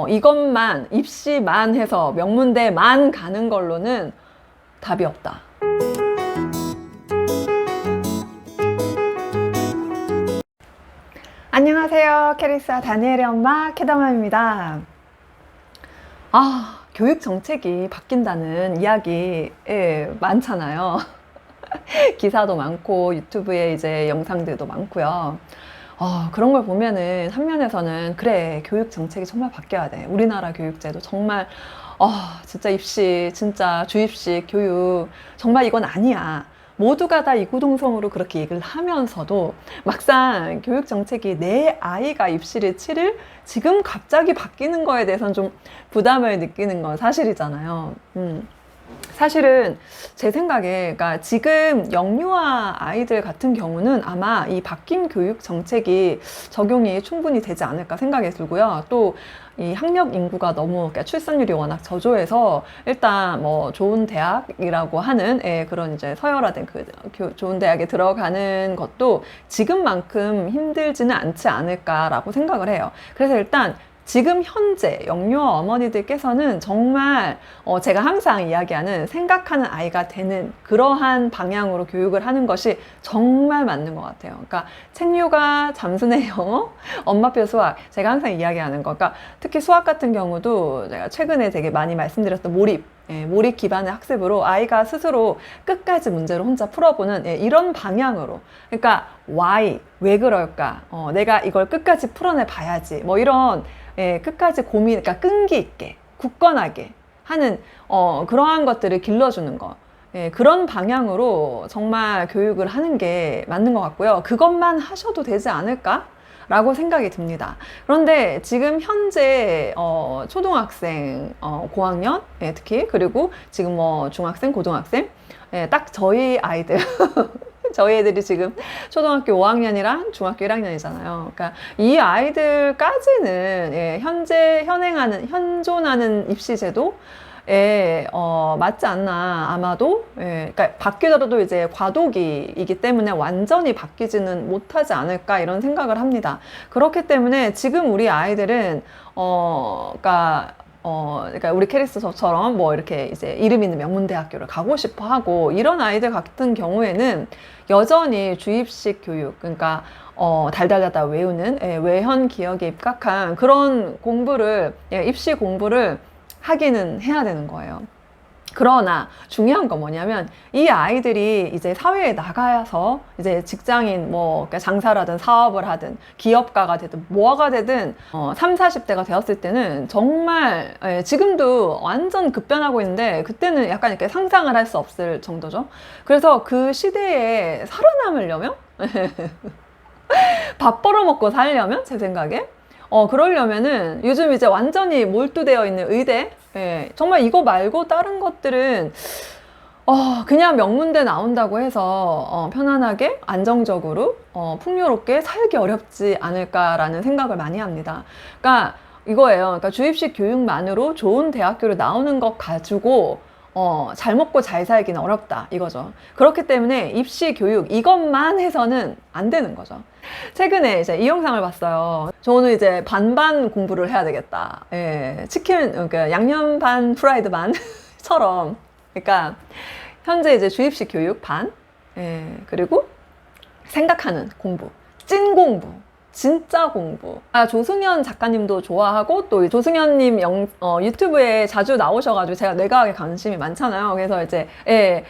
이것만 입시만 해서 명문대만 가는 걸로는 답이 없다. 안녕하세요. 캐리스와 다니엘의 엄마 캐더맘입니다. 교육 정책이 바뀐다는 이야기 많잖아요. 기사도 많고 유튜브에 이제 영상들도 많고요. 그런 걸 보면은 한 면에서는 그래, 교육 정책이 정말 바뀌어야 돼. 우리나라 교육제도 정말 진짜 입시, 진짜 주입식 교육 정말 이건 아니야. 모두가 다 이구동성으로 그렇게 얘기를 하면서도 막상 교육 정책이 내 아이가 입시를 치를 지금 갑자기 바뀌는 거에 대해서는 좀 부담을 느끼는 건 사실이잖아요. 사실은 제 생각에, 그러니까 지금 영유아 아이들 같은 경우는 아마 이 바뀐 교육 정책이 적용이 충분히 되지 않을까 생각이 들고요. 또 이 학력 인구가 너무, 그러니까 출산율이 워낙 저조해서 일단 뭐 좋은 대학이라고 하는 그런 이제 서열화된 좋은 대학에 들어가는 것도 지금만큼 힘들지는 않지 않을까라고 생각을 해요. 그래서 일단 지금 현재 영유아 어머니들께서는 정말 제가 항상 이야기하는 생각하는 아이가 되는 그러한 방향으로 교육을 하는 것이 정말 맞는 것 같아요. 그러니까 책육아, 잠수내 영어, 엄마표 수학, 제가 항상 이야기하는 거. 그러니까 특히 수학 같은 경우도 제가 최근에 되게 많이 말씀드렸던 몰입 기반의 학습으로 아이가 스스로 끝까지 문제를 혼자 풀어보는 이런 방향으로. 그러니까 why, 왜 그럴까? 내가 이걸 끝까지 풀어내 봐야지. 뭐 이런 끝까지 고민, 그러니까 끈기 있게, 굳건하게 하는 그러한 것들을 길러주는 거. 그런 방향으로 정말 교육을 하는 게 맞는 것 같고요. 그것만 하셔도 되지 않을까? 라고 생각이 듭니다. 그런데 지금 현재 초등학생 고학년 특히, 그리고 지금 뭐 중학생, 고등학생, 딱 저희 아이들 저희 애들이 지금 초등학교 5학년이랑 중학교 1학년이잖아요. 그러니까 이 아이들까지는 현재 현존하는 입시제도에 맞지 않나. 아마도 그러니까 바뀌더라도 이제 과도기이기 때문에 완전히 바뀌지는 못하지 않을까, 이런 생각을 합니다. 그렇기 때문에 지금 우리 아이들은 그러니까 우리 캐리스처럼 뭐 이렇게 이제 이름 있는 명문대학교를 가고 싶어 하고 이런 아이들 같은 경우에는 여전히 주입식 교육, 그러니까 달달달달 외우는 외현 기억에 입각한 그런 공부를, 입시 공부를 하기는 해야 되는 거예요. 그러나 중요한 건 뭐냐면 이 아이들이 이제 사회에 나가서 이제 직장인, 뭐 장사를 하든 사업을 하든 기업가가 되든 뭐가 되든 3, 40대가 되었을 때는 정말 지금도 완전 급변하고 있는데 그때는 약간 이렇게 상상을 할 수 없을 정도죠. 그래서 그 시대에 살아남으려면 밥 벌어먹고 살려면, 제 생각에 그러려면은 요즘 이제 완전히 몰두되어 있는 의대, 정말 이거 말고 다른 것들은 그냥 명문대 나온다고 해서 편안하게 안정적으로 풍요롭게 살기 어렵지 않을까라는 생각을 많이 합니다. 그러니까 이거예요. 그러니까 주입식 교육만으로 좋은 대학교를 나오는 것 가지고 잘 먹고 잘 살기는 어렵다, 이거죠. 그렇기 때문에 입시 교육 이것만 해서는 안 되는 거죠. 최근에 이제 이 영상을 봤어요. 저는 이제 반반 공부를 해야 되겠다. 치킨, 그러니까 양념 반, 프라이드 반처럼. 그러니까 현재 이제 주입식 교육 반, 그리고 생각하는 공부, 찐 공부. 진짜 공부. 조승연 작가님도 좋아하고, 또 조승연님 유튜브에 자주 나오셔가지고 제가 뇌과학에 관심이 많잖아요. 그래서 이제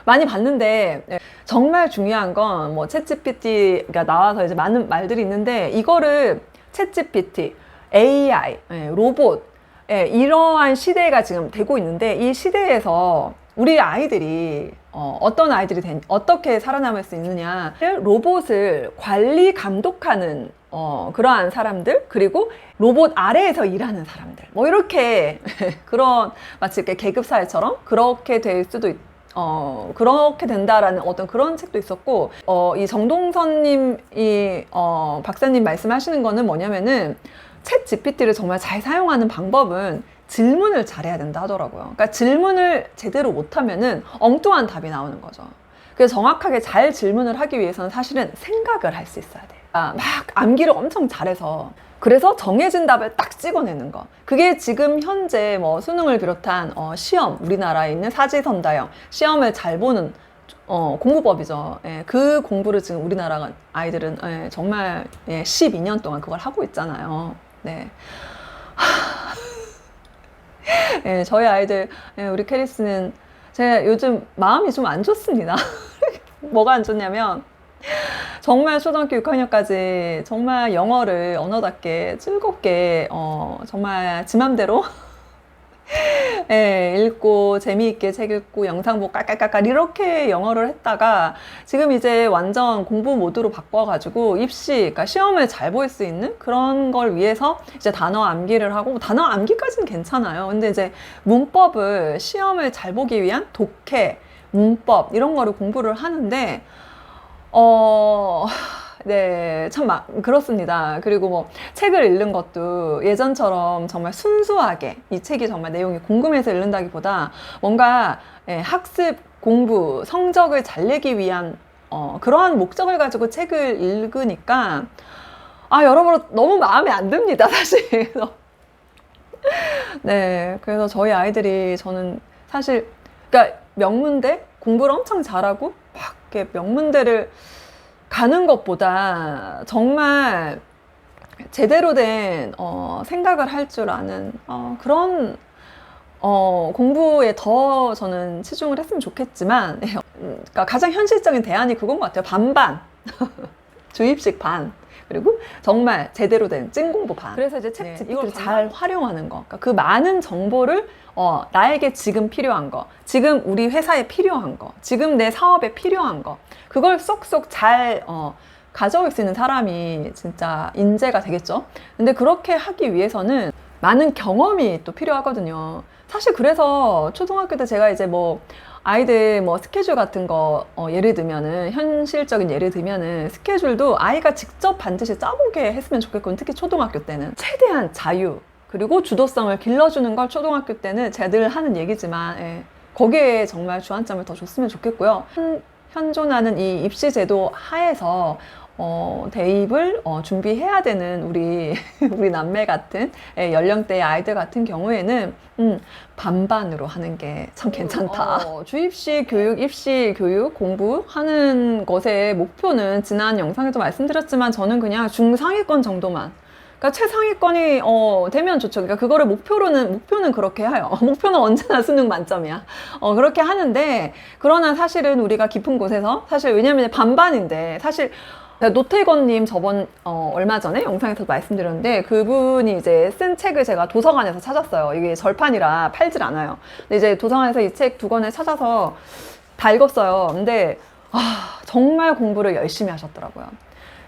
많이 봤는데, 정말 중요한 건 뭐 챗GPT가 나와서 이제 많은 말들이 있는데, 이거를 챗GPT, AI, 로봇, 이러한 시대가 지금 되고 있는데, 이 시대에서 우리 아이들이 어떻게 살아남을 수 있느냐를 로봇을 관리 감독하는 그러한 사람들, 그리고 로봇 아래에서 일하는 사람들, 뭐 이렇게 그런 마치 이렇게 계급사회처럼 그렇게 될 수도 그렇게 된다라는 어떤 그런 책도 있었고, 이 정동선님이 박사님 말씀하시는 거는 뭐냐면은 챗 GPT를 정말 잘 사용하는 방법은 질문을 잘해야 된다 하더라고요. 그러니까 질문을 제대로 못하면은 엉뚱한 답이 나오는 거죠. 그래서 정확하게 잘 질문을 하기 위해서는 사실은 생각을 할 수 있어야 돼요. 막 암기를 엄청 잘해서 그래서 정해진 답을 딱 찍어내는 거. 그게 지금 현재 뭐 수능을 비롯한 시험, 우리나라에 있는 사지선다형 시험을 잘 보는 공부법이죠. 예, 그 공부를 지금 우리나라 아이들은 정말 12년 동안 그걸 하고 있잖아요. 네. 예, 저희 아이들, 우리 캐리스는 제가 요즘 마음이 좀 안 좋습니다. 뭐가 안 좋냐면 정말 초등학교 6학년까지 정말 영어를 언어답게 즐겁게 정말 지 맘대로 읽고 재미있게 책 읽고 영상 보고 깔깔깔깔 이렇게 영어를 했다가 지금 이제 완전 공부 모드로 바꿔가지고 입시, 그러니까 시험을 잘 볼 수 있는 그런 걸 위해서 이제 단어 암기를 하고, 단어 암기까지는 괜찮아요. 근데 이제 문법을 시험을 잘 보기 위한 독해, 문법 이런 거를 공부를 하는데 네, 참 그렇습니다. 그리고 뭐 책을 읽는 것도 예전처럼 정말 순수하게 이 책이 정말 내용이 궁금해서 읽는다기보다 뭔가 학습, 공부, 성적을 잘 내기 위한 그러한 목적을 가지고 책을 읽으니까 여러모로 너무 마음에 안 듭니다, 사실. 네, 그래서 저희 아이들이 저는 사실 그러니까 명문대 공부를 엄청 잘하고 막 이렇게 명문대를 가는 것보다 정말 제대로 된 생각을 할 줄 아는 그런 공부에 더 저는 치중을 했으면 좋겠지만 그러니까 가장 현실적인 대안이 그건 것 같아요. 반반 주입식 반, 그리고 정말 제대로 된 찐 공부 반. 그래서 이제 책 이걸 잘 활용하는 거. 그러니까 그 많은 정보를 나에게 지금 필요한 거, 지금 우리 회사에 필요한 거, 지금 내 사업에 필요한 거, 그걸 쏙쏙 잘 가져올 수 있는 사람이 진짜 인재가 되겠죠. 근데 그렇게 하기 위해서는 많은 경험이 또 필요하거든요. 사실 그래서 초등학교 때 제가 이제 뭐 아이들 뭐 스케줄 같은 거 예를 들면은 현실적인 예를 들면은 스케줄도 아이가 직접 반드시 짜보게 했으면 좋겠거든요. 특히 초등학교 때는 최대한 자유 그리고 주도성을 길러주는 걸 초등학교 때는 제가 늘 하는 얘기지만 거기에 정말 주안점을 더 줬으면 좋겠고요. 현존하는 이 입시 제도 하에서 대입을 준비해야 되는 우리 남매 같은 연령대의 아이들 같은 경우에는 반반으로 하는 게 참 괜찮다. 주입시 교육, 입시 교육 공부하는 것의 목표는 지난 영상에도 말씀드렸지만 저는 그냥 중상위권 정도만, 그러니까 최상위권이 되면 좋죠. 그러니까 그거를 목표는 그렇게 해요. 목표는 언제나 수능 만점이야. 그렇게 하는데, 그러나 사실은 우리가 깊은 곳에서 사실 왜냐면 반반인데 사실 노태건님 저번 얼마 전에 영상에서 말씀드렸는데 그분이 이제 쓴 책을 제가 도서관에서 찾았어요. 이게 절판이라 팔질 않아요. 근데 이제 도서관에서 이 책 2권을 찾아서 다 읽었어요. 근데 정말 공부를 열심히 하셨더라고요.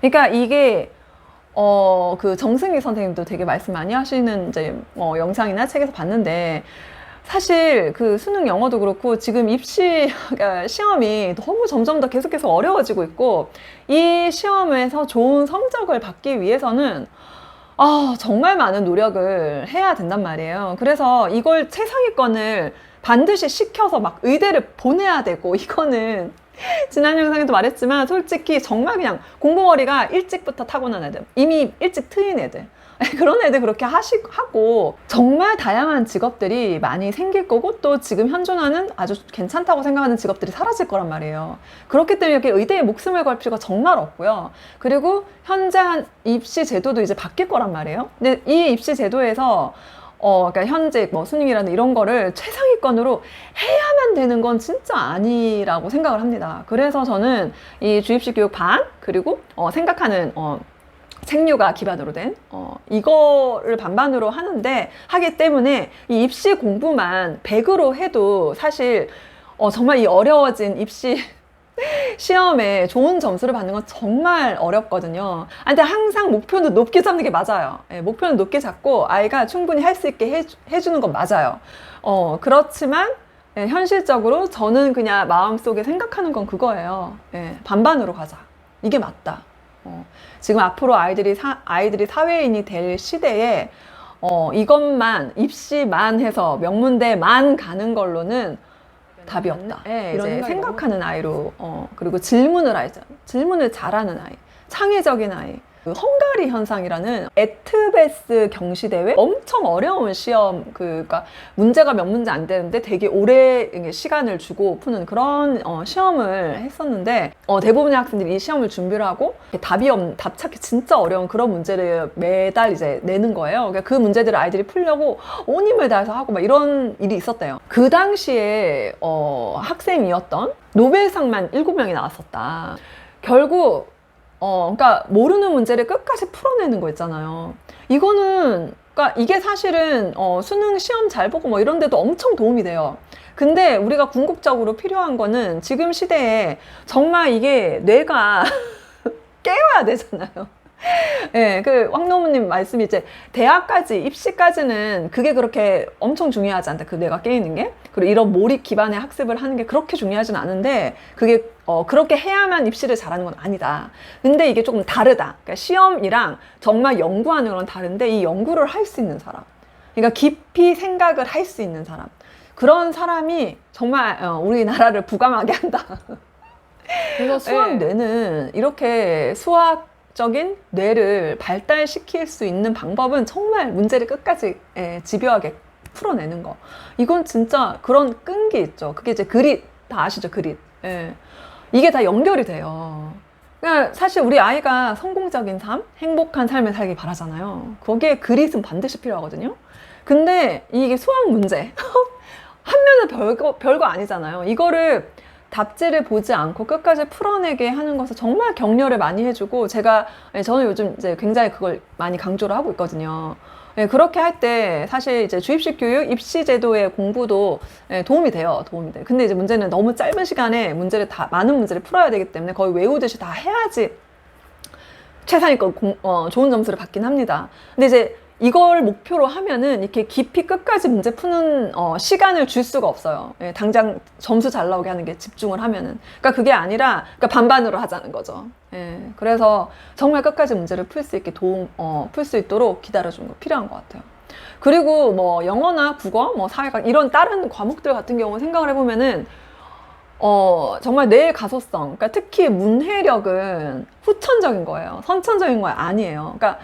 그러니까 이게 그 정승희 선생님도 되게 말씀 많이 하시는 이제 영상이나 책에서 봤는데, 사실 그 수능 영어도 그렇고 지금 입시 시험이 너무 점점 더 계속해서 어려워지고 있고, 이 시험에서 좋은 성적을 받기 위해서는 정말 많은 노력을 해야 된단 말이에요. 그래서 이걸 최상위권을 반드시 시켜서 막 의대를 보내야 되고, 이거는 지난 영상에도 말했지만 솔직히 정말 그냥 공부머리가 일찍부터 타고난 애들, 이미 일찍 트인 애들, 그런 애들 그렇게 하고 정말 다양한 직업들이 많이 생길 거고, 또 지금 현존하는 아주 괜찮다고 생각하는 직업들이 사라질 거란 말이에요. 그렇기 때문에 이렇게 의대에 목숨을 걸 필요가 정말 없고요. 그리고 현재 입시 제도도 이제 바뀔 거란 말이에요. 근데 이 입시 제도에서 그러니까 현재 뭐 수능이라는 이런 거를 최상위권으로 해야만 되는 건 진짜 아니라고 생각을 합니다. 그래서 저는 이 주입식 교육 반, 그리고 생각하는 생류가 기반으로 된 이거를 반반으로 하기 때문에 이 입시 공부만 100으로 해도 사실 정말 이 어려워진 입시 시험에 좋은 점수를 받는 건 정말 어렵거든요. 근데 항상 목표는 높게 잡는 게 맞아요. 목표는 높게 잡고 아이가 충분히 할 수 있게 해주는 건 맞아요. 그렇지만 현실적으로 저는 그냥 마음속에 생각하는 건 그거예요. 반반으로 가자. 이게 맞다. 지금 앞으로 아이들이 사회인이 될 시대에 이것만 입시만 해서 명문대만 가는 걸로는 답이 없다. 이런 생각하는 아이로 그리고 질문을 잘하는 아이, 창의적인 아이, 그 헝가리 현상이라는 에트베스 경시대회 엄청 어려운 시험, 그러니까 문제가 몇 문제 안 되는데 되게 오래 시간을 주고 푸는 그런 시험을 했었는데 대부분의 학생들이 이 시험을 준비를 하고 답 찾기 진짜 어려운 그런 문제를 매달 이제 내는 거예요. 그러니까 그 문제들을 아이들이 풀려고 온 힘을 다해서 하고 막 이런 일이 있었대요. 그 당시에 학생이었던 노벨상만 7명이 나왔었다. 결국 그러니까 모르는 문제를 끝까지 풀어내는 거 있잖아요. 이거는 그러니까 이게 사실은 수능 시험 잘 보고 뭐 이런 데도 엄청 도움이 돼요. 근데 우리가 궁극적으로 필요한 거는 지금 시대에 정말 이게 뇌가 깨워야 되잖아요. 예, 그 황노무님 말씀이 이제 대학까지 입시까지는 그게 그렇게 엄청 중요하지 않다. 그 뇌가 깨이는 게. 그리고 이런 몰입 기반의 학습을 하는 게 그렇게 중요하진 않은데 그게 그렇게 해야만 입시를 잘하는 건 아니다. 근데 이게 조금 다르다. 그러니까 시험이랑 정말 연구하는 건 다른데 이 연구를 할 수 있는 사람. 그러니까 깊이 생각을 할 수 있는 사람. 그런 사람이 정말 우리나라를 부강하게 한다. 그래서 수학 뇌는 이렇게 수학적인 뇌를 발달시킬 수 있는 방법은 정말 문제를 끝까지 집요하게 풀어내는 거. 이건 진짜 그런 끈기 있죠. 그게 이제 그릿, 다 아시죠? 그릿. 예. 이게 다 연결이 돼요. 그러니까 사실 우리 아이가 성공적인 삶, 행복한 삶을 살길 바라잖아요. 거기에 그릿은 반드시 필요하거든요. 근데 이게 수학 문제. 하면은 별거 아니잖아요. 이거를 답지를 보지 않고 끝까지 풀어내게 하는 것을 정말 격려를 많이 해주고 저는 요즘 이제 굉장히 그걸 많이 강조를 하고 있거든요. 예, 그렇게 할 때 사실 이제 주입식 교육, 입시 제도의 공부도 도움이 돼요. 도움이 돼. 근데 이제 문제는 너무 짧은 시간에 많은 문제를 풀어야 되기 때문에 거의 외우듯이 다 해야지 최상위권 좋은 점수를 받긴 합니다. 근데 이제 이걸 목표로 하면은 이렇게 깊이 끝까지 문제 푸는 시간을 줄 수가 없어요. 예, 당장 점수 잘 나오게 하는 게 집중을 하면은. 그러니까 그게 아니라 그러니까 반반으로 하자는 거죠. 예, 그래서 정말 끝까지 문제를 풀 수 있게 풀 수 있도록 기다려주는 거 필요한 것 같아요. 그리고 뭐 영어나 국어, 뭐 사회학 이런 다른 과목들 같은 경우 생각을 해보면은 정말 뇌의 가소성, 그러니까 특히 문해력은 후천적인 거예요. 선천적인 거 아니에요. 그러니까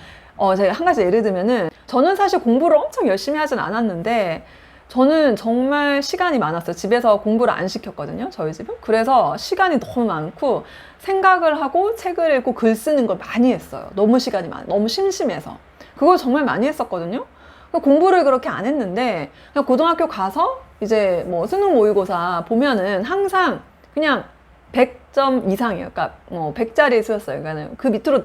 제가 한 가지 예를 들면은 저는 사실 공부를 엄청 열심히 하진 않았는데 저는 정말 시간이 많았어요. 집에서 공부를 안 시켰거든요. 저희 집은. 그래서 시간이 너무 많고 생각을 하고 책을 읽고 글 쓰는 걸 많이 했어요. 너무 너무 심심해서. 그걸 정말 많이 했었거든요. 공부를 그렇게 안 했는데 그냥 고등학교 가서 이제 뭐 수능 모의고사 보면은 항상 그냥 100점 이상이에요. 그러니까 100짜리 수였어요. 그러니까 그 밑으로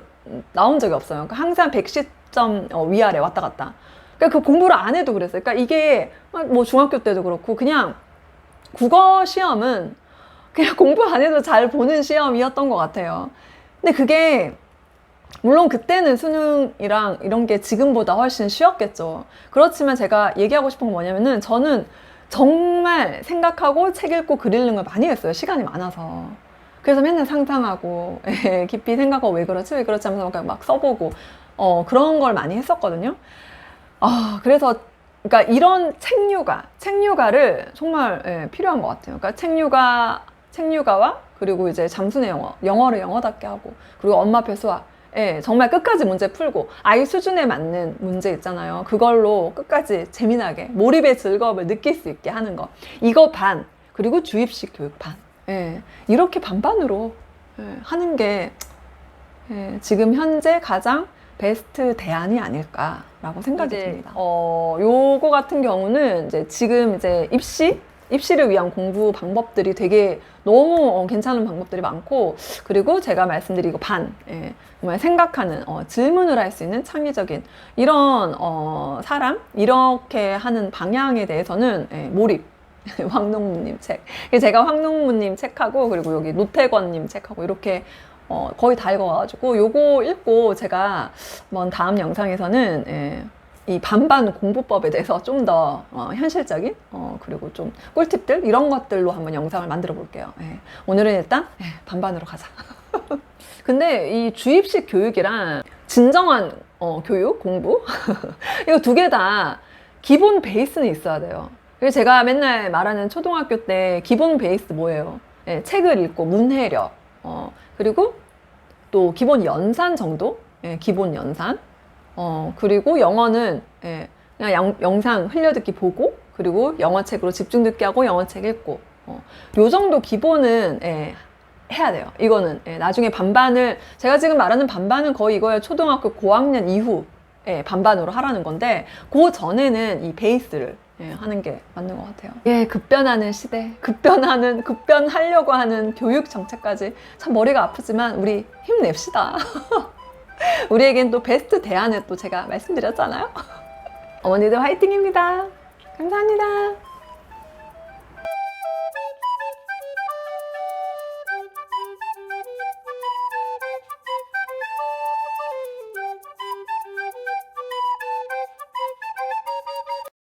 나온 적이 없어요. 그러니까 항상 110점 위아래 왔다 갔다. 그러니까 그 공부를 안 해도 그랬어요. 그러니까 이게 뭐 중학교 때도 그렇고 그냥 국어 시험은 그냥 공부 안 해도 잘 보는 시험이었던 것 같아요. 근데 그게 물론 그때는 수능이랑 이런 게 지금보다 훨씬 쉬웠겠죠. 그렇지만 제가 얘기하고 싶은 건 뭐냐면은 저는 정말 생각하고 책 읽고 글 읽는 걸 많이 했어요. 시간이 많아서. 그래서 맨날 상상하고 깊이 생각하고 왜 그렇지 하면서 막 써보고 그런 걸 많이 했었거든요. 그래서 그러니까 이런 책류가를 정말 필요한 것 같아요. 그러니까 책류가와 그리고 이제 잠수의 영어를 영어답게 하고 그리고 엄마표 수학 정말 끝까지 문제 풀고 아이 수준에 맞는 문제 있잖아요. 그걸로 끝까지 재미나게 몰입의 즐거움을 느낄 수 있게 하는 거. 이거 반 그리고 주입식 교육 반. 이렇게 반반으로 하는 게 지금 현재 가장 베스트 대안이 아닐까라고 생각이 듭니다. 요거 같은 경우는 지금 입시를 위한 공부 방법들이 되게 너무 괜찮은 방법들이 많고 그리고 제가 말씀드린 반 정말 생각하는 질문을 할 수 있는 창의적인 이런 사람 이렇게 하는 방향에 대해서는 몰입 황농무님 책. 제가 황농무님 책하고 그리고 여기 노태권님 책하고 이렇게 거의 다 읽어가지고 요거 읽고 제가 한번 다음 영상에서는 이 반반 공부법에 대해서 좀 더 현실적인 그리고 좀 꿀팁들 이런 것들로 한번 영상을 만들어 볼게요. 오늘은 일단 반반으로 가자. 근데 이 주입식 교육이랑 진정한 교육, 공부 이거 두 개 다 기본 베이스는 있어야 돼요. 그래서 제가 맨날 말하는 초등학교 때 기본 베이스 뭐예요? 책을 읽고 문해력 그리고 또 기본 연산 정도 예, 기본 연산. 그리고 영어는 예, 그냥 영상 흘려듣기 보고, 그리고 영어책으로 집중 듣기 하고 영어책 읽고, 요 정도 기본은 예, 해야 돼요. 이거는 예, 나중에 반반을, 제가 지금 말하는 반반은 거의 이거예요. 초등학교 고학년 이후 예, 반반으로 하라는 건데, 그 전에는 이 베이스를 예, 하는 게 맞는 것 같아요. 예, 급변하는 시대, 급변하려고 하는 교육 정책까지 참 머리가 아프지만 우리 힘냅시다. 우리에겐 또 베스트 대안을 또 제가 말씀드렸잖아요. 어머니들 화이팅입니다. 감사합니다.